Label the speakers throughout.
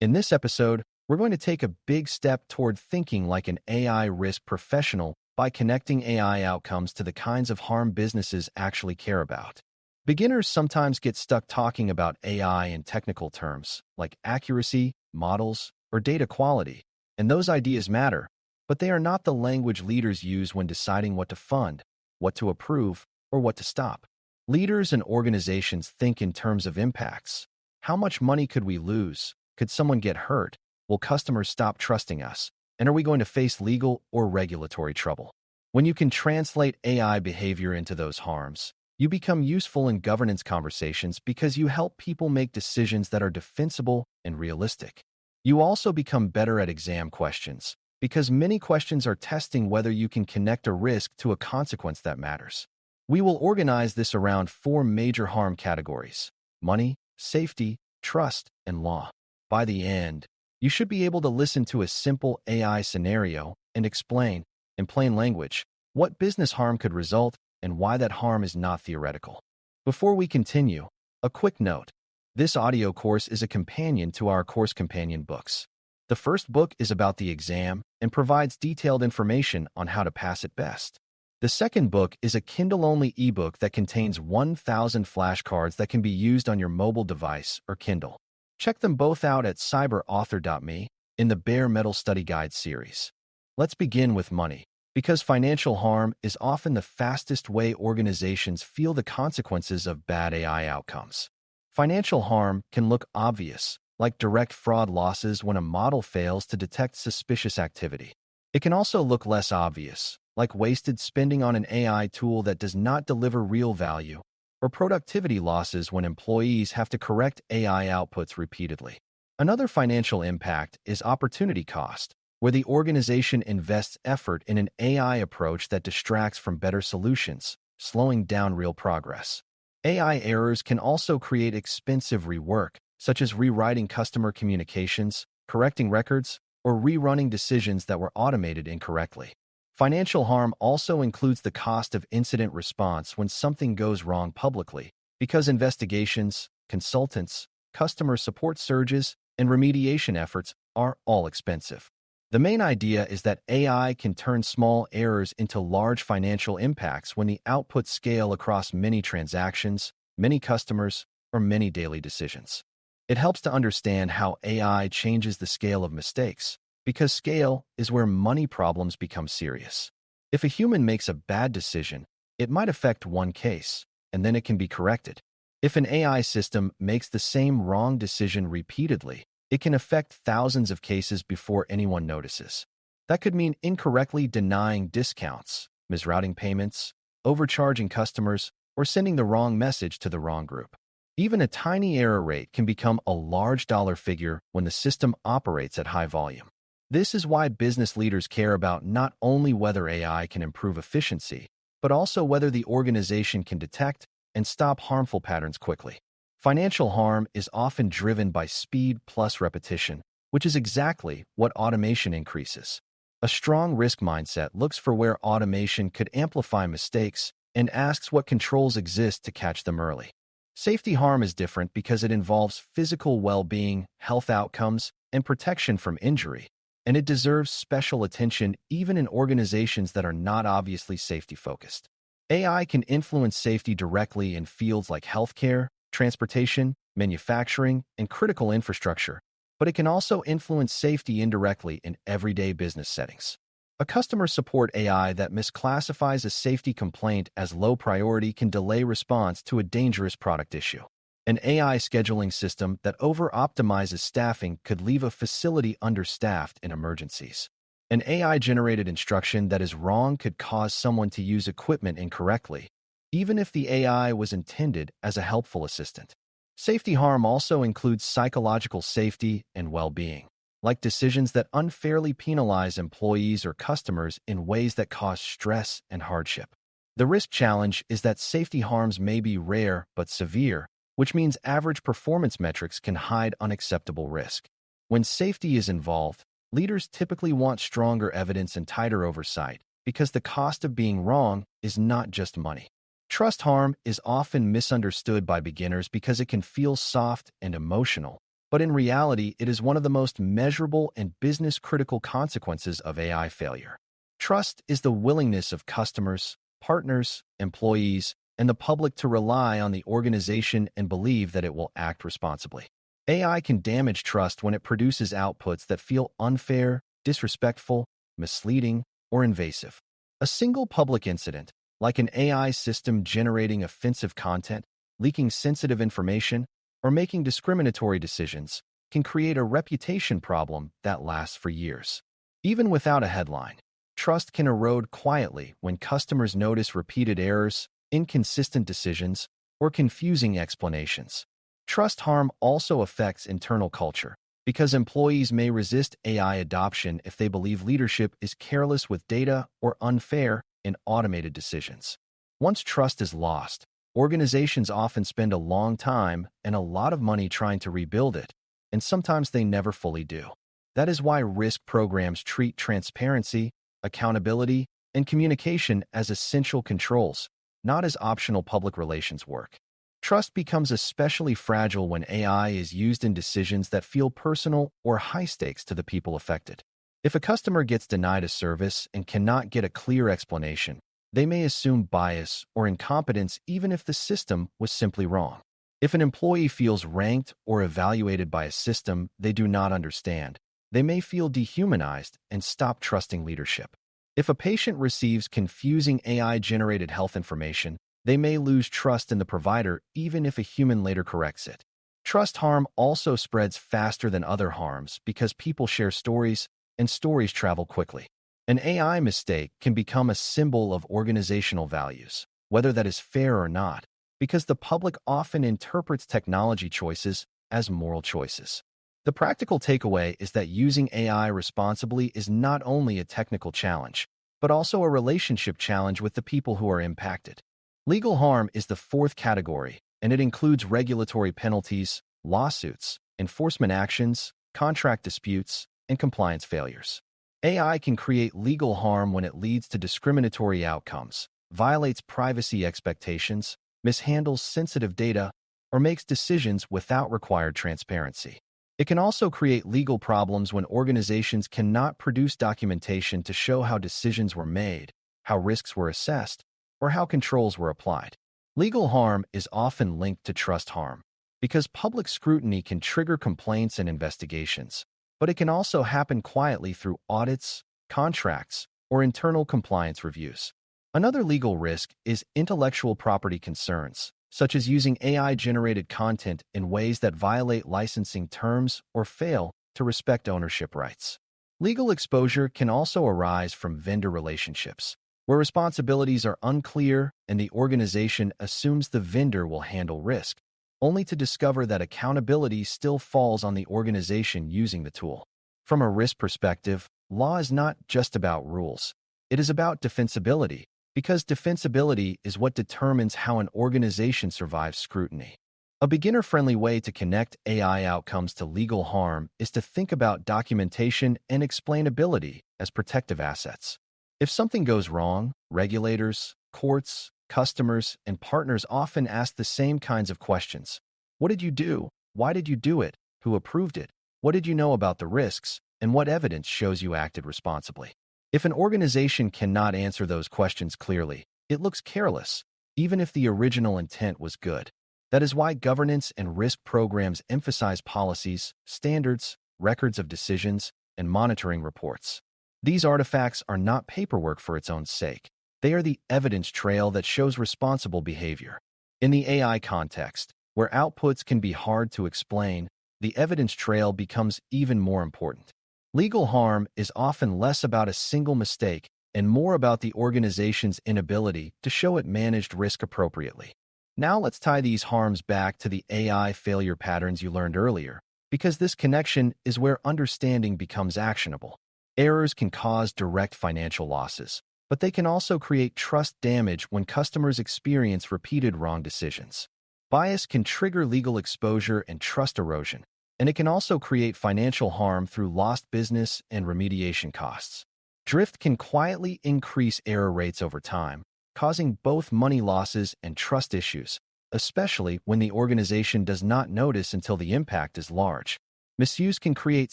Speaker 1: In this episode, we're going to take a big step toward thinking like an AI risk professional by connecting AI outcomes to the kinds of harm businesses actually care about. Beginners sometimes get stuck talking about AI in technical terms, like accuracy, models, or data quality, and those ideas matter, but they are not the language leaders use when deciding what to fund, what to approve, or what to stop. Leaders and organizations think in terms of impacts. How much money could we lose? Could someone get hurt? Will customers stop trusting us? And are we going to face legal or regulatory trouble? When you can translate AI behavior into those harms, you become useful in governance conversations because you help people make decisions that are defensible and realistic. You also become better at exam questions because many questions are testing whether you can connect a risk to a consequence that matters. We will organize this around 4 major harm categories: money, safety, trust, and law. By the end, you should be able to listen to a simple AI scenario and explain, in plain language, what business harm could result and why that harm is not theoretical. Before we continue, a quick note. This audio course is a companion to our course companion books. The first book is about the exam and provides detailed information on how to pass it best. The second book is a Kindle-only ebook that contains 1,000 flashcards that can be used on your mobile device or Kindle. Check them both out at cyber.author.me in the Bare Metal Study Guide series. Let's begin with money, because financial harm is often the fastest way organizations feel the consequences of bad AI outcomes. Financial harm can look obvious, like direct fraud losses when a model fails to detect suspicious activity. It can also look less obvious, like wasted spending on an AI tool that does not deliver real value, or productivity losses when employees have to correct AI outputs repeatedly. Another financial impact is opportunity cost, where the organization invests effort in an AI approach that distracts from better solutions, slowing down real progress. AI errors can also create expensive rework, such as rewriting customer communications, correcting records, or rerunning decisions that were automated incorrectly. Financial harm also includes the cost of incident response when something goes wrong publicly, because investigations, consultants, customer support surges, and remediation efforts are all expensive. The main idea is that AI can turn small errors into large financial impacts when the outputs scale across many transactions, many customers, or many daily decisions. It helps to understand how AI changes the scale of mistakes, because scale is where money problems become serious. If a human makes a bad decision, it might affect one case, and then it can be corrected. If an AI system makes the same wrong decision repeatedly, it can affect thousands of cases before anyone notices. That could mean incorrectly denying discounts, misrouting payments, overcharging customers, or sending the wrong message to the wrong group. Even a tiny error rate can become a large dollar figure when the system operates at high volume. This is why business leaders care about not only whether AI can improve efficiency, but also whether the organization can detect and stop harmful patterns quickly. Financial harm is often driven by speed plus repetition, which is exactly what automation increases. A strong risk mindset looks for where automation could amplify mistakes and asks what controls exist to catch them early. Safety harm is different because it involves physical well-being, health outcomes, and protection from injury, and it deserves special attention even in organizations that are not obviously safety-focused. AI can influence safety directly in fields like healthcare, transportation, manufacturing, and critical infrastructure, but it can also influence safety indirectly in everyday business settings. A customer support AI that misclassifies a safety complaint as low priority can delay response to a dangerous product issue. An AI scheduling system that over-optimizes staffing could leave a facility understaffed in emergencies. An AI-generated instruction that is wrong could cause someone to use equipment incorrectly, even if the AI was intended as a helpful assistant. Safety harm also includes psychological safety and well-being, like decisions that unfairly penalize employees or customers in ways that cause stress and hardship. The risk challenge is that safety harms may be rare but severe, which means average performance metrics can hide unacceptable risk. When safety is involved, leaders typically want stronger evidence and tighter oversight because the cost of being wrong is not just money. Trust harm is often misunderstood by beginners because it can feel soft and emotional, but in reality, it is one of the most measurable and business-critical consequences of AI failure. Trust is the willingness of customers, partners, employees, and the public to rely on the organization and believe that it will act responsibly. AI can damage trust when it produces outputs that feel unfair, disrespectful, misleading, or invasive. A single public incident, like an AI system generating offensive content, leaking sensitive information, or making discriminatory decisions, can create a reputation problem that lasts for years. Even without a headline, trust can erode quietly when customers notice repeated errors, inconsistent decisions, or confusing explanations. Trust harm also affects internal culture, because employees may resist AI adoption if they believe leadership is careless with data or unfair in automated decisions. Once trust is lost, organizations often spend a long time and a lot of money trying to rebuild it, and sometimes they never fully do. That is why risk programs treat transparency, accountability, and communication as essential controls, not as optional public relations work. Trust becomes especially fragile when AI is used in decisions that feel personal or high stakes to the people affected. If a customer gets denied a service and cannot get a clear explanation, they may assume bias or incompetence even if the system was simply wrong. If an employee feels ranked or evaluated by a system they do not understand, they may feel dehumanized and stop trusting leadership. If a patient receives confusing AI-generated health information, they may lose trust in the provider even if a human later corrects it. Trust harm also spreads faster than other harms because people share stories, and stories travel quickly. An AI mistake can become a symbol of organizational values, whether that is fair or not, because the public often interprets technology choices as moral choices. The practical takeaway is that using AI responsibly is not only a technical challenge, but also a relationship challenge with the people who are impacted. Legal harm is the fourth category, and it includes regulatory penalties, lawsuits, enforcement actions, contract disputes, and compliance failures. AI can create legal harm when it leads to discriminatory outcomes, violates privacy expectations, mishandles sensitive data, or makes decisions without required transparency. It can also create legal problems when organizations cannot produce documentation to show how decisions were made, how risks were assessed, or how controls were applied. Legal harm is often linked to trust harm, because public scrutiny can trigger complaints and investigations, but it can also happen quietly through audits, contracts, or internal compliance reviews. Another legal risk is intellectual property concerns, such as using AI-generated content in ways that violate licensing terms or fail to respect ownership rights. Legal exposure can also arise from vendor relationships, where responsibilities are unclear and the organization assumes the vendor will handle risk, only to discover that accountability still falls on the organization using the tool. From a risk perspective, law is not just about rules. It is about defensibility, because defensibility is what determines how an organization survives scrutiny. A beginner-friendly way to connect AI outcomes to legal harm is to think about documentation and explainability as protective assets. If something goes wrong, regulators, courts, customers, and partners often ask the same kinds of questions. What did you do? Why did you do it? Who approved it? What did you know about the risks? And what evidence shows you acted responsibly? If an organization cannot answer those questions clearly, it looks careless, even if the original intent was good. That is why governance and risk programs emphasize policies, standards, records of decisions, and monitoring reports. These artifacts are not paperwork for its own sake. They are the evidence trail that shows responsible behavior. In the AI context, where outputs can be hard to explain, the evidence trail becomes even more important. Legal harm is often less about a single mistake and more about the organization's inability to show it managed risk appropriately. Now let's tie these harms back to the AI failure patterns you learned earlier, because this connection is where understanding becomes actionable. Errors can cause direct financial losses, but they can also create trust damage when customers experience repeated wrong decisions. Bias can trigger legal exposure and trust erosion, and it can also create financial harm through lost business and remediation costs. Drift can quietly increase error rates over time, causing both money losses and trust issues, especially when the organization does not notice until the impact is large. Misuse can create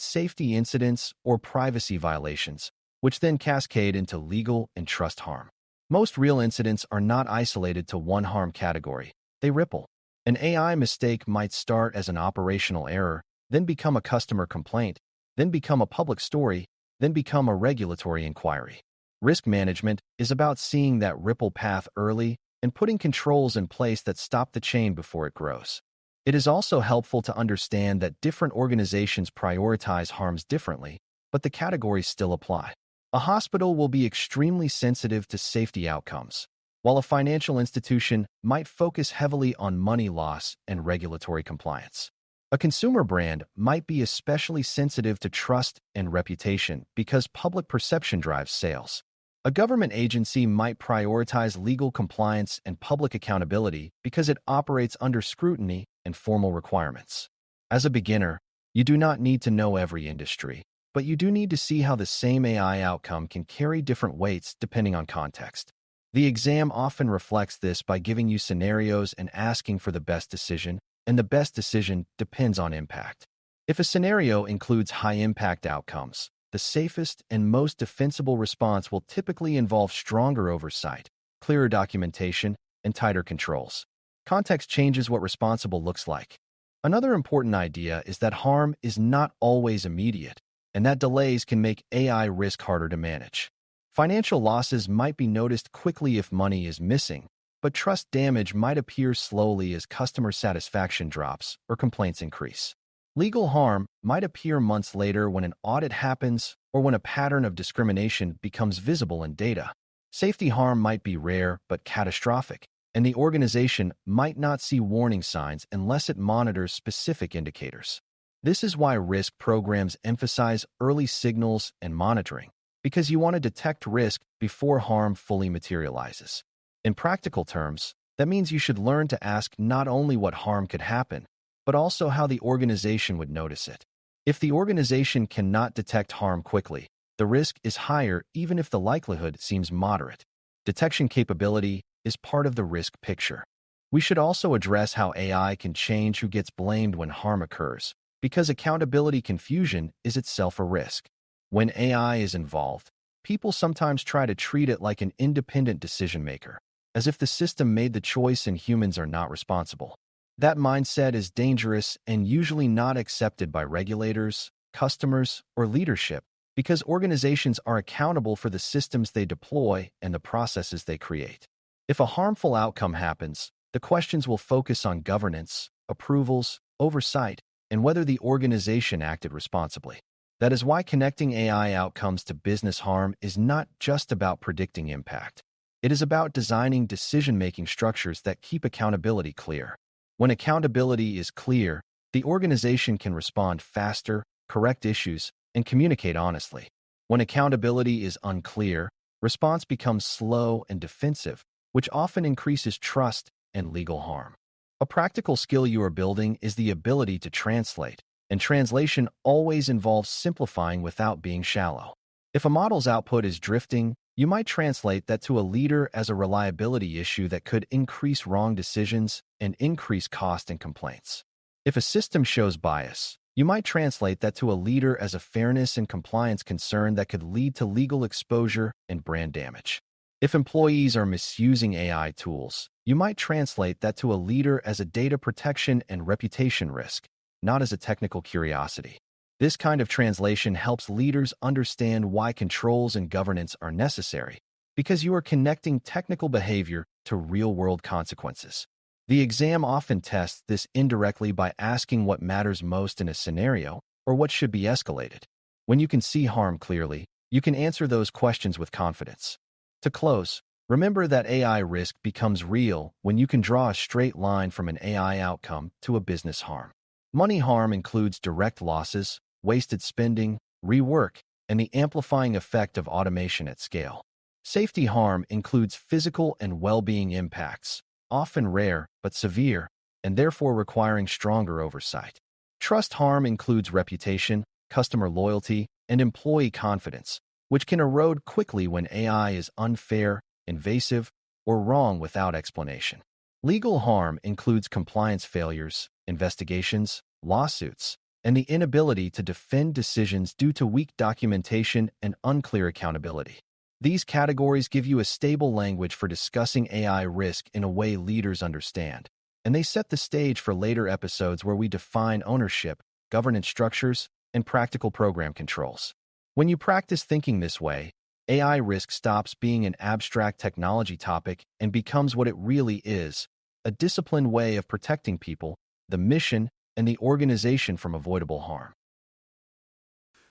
Speaker 1: safety incidents or privacy violations, which then cascade into legal and trust harm. Most real incidents are not isolated to one harm category. They ripple. An AI mistake might start as an operational error, then become a customer complaint, then become a public story, then become a regulatory inquiry. Risk management is about seeing that ripple path early and putting controls in place that stop the chain before it grows. It is also helpful to understand that different organizations prioritize harms differently, but the categories still apply. A hospital will be extremely sensitive to safety outcomes, while a financial institution might focus heavily on money loss and regulatory compliance. A consumer brand might be especially sensitive to trust and reputation because public perception drives sales. A government agency might prioritize legal compliance and public accountability because it operates under scrutiny and formal requirements. As a beginner, you do not need to know every industry, but you do need to see how the same AI outcome can carry different weights depending on context. The exam often reflects this by giving you scenarios and asking for the best decision, and the best decision depends on impact. If a scenario includes high-impact outcomes, the safest and most defensible response will typically involve stronger oversight, clearer documentation, and tighter controls. Context changes what responsible looks like. Another important idea is that harm is not always immediate, and that delays can make AI risk harder to manage. Financial losses might be noticed quickly if money is missing, but trust damage might appear slowly as customer satisfaction drops or complaints increase. Legal harm might appear months later when an audit happens or when a pattern of discrimination becomes visible in data. Safety harm might be rare but catastrophic, and the organization might not see warning signs unless it monitors specific indicators. This is why risk programs emphasize early signals and monitoring, because you want to detect risk before harm fully materializes. In practical terms, that means you should learn to ask not only what harm could happen, but also how the organization would notice it. If the organization cannot detect harm quickly, the risk is higher even if the likelihood seems moderate. Detection capability is part of the risk picture. We should also address how AI can change who gets blamed when harm occurs, because accountability confusion is itself a risk. When AI is involved, people sometimes try to treat it like an independent decision maker, as if the system made the choice and humans are not responsible. That mindset is dangerous and usually not accepted by regulators, customers, or leadership because organizations are accountable for the systems they deploy and the processes they create. If a harmful outcome happens, the questions will focus on governance, approvals, oversight, and whether the organization acted responsibly. That is why connecting AI outcomes to business harm is not just about predicting impact. It is about designing decision-making structures that keep accountability clear. When accountability is clear, the organization can respond faster, correct issues, and communicate honestly. When accountability is unclear, response becomes slow and defensive, which often increases trust and legal harm. A practical skill you are building is the ability to translate, and translation always involves simplifying without being shallow. If a model's output is drifting, you might translate that to a leader as a reliability issue that could increase wrong decisions and increase cost and complaints. If a system shows bias, you might translate that to a leader as a fairness and compliance concern that could lead to legal exposure and brand damage. If employees are misusing AI tools, you might translate that to a leader as a data protection and reputation risk, not as a technical curiosity. This kind of translation helps leaders understand why controls and governance are necessary, because you are connecting technical behavior to real-world consequences. The exam often tests this indirectly by asking what matters most in a scenario or what should be escalated. When you can see harm clearly, you can answer those questions with confidence. To close, remember that AI risk becomes real when you can draw a straight line from an AI outcome to a business harm. Money harm includes direct losses, wasted spending, rework, and the amplifying effect of automation at scale. Safety harm includes physical and well-being impacts, often rare but severe, and therefore requiring stronger oversight. Trust harm includes reputation, customer loyalty, and employee confidence, which can erode quickly when AI is unfair, invasive, or wrong without explanation. Legal harm includes compliance failures, investigations, lawsuits, and the inability to defend decisions due to weak documentation and unclear accountability. These categories give you a stable language for discussing AI risk in a way leaders understand, and they set the stage for later episodes where we define ownership, governance structures, and practical program controls. When you practice thinking this way, AI risk stops being an abstract technology topic and becomes what it really is, a disciplined way of protecting people, the mission, and the organization from avoidable harm.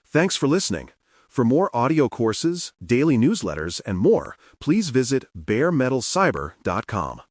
Speaker 2: Thanks for listening. For more audio courses, daily newsletters, and more, please visit DailyCyber.News.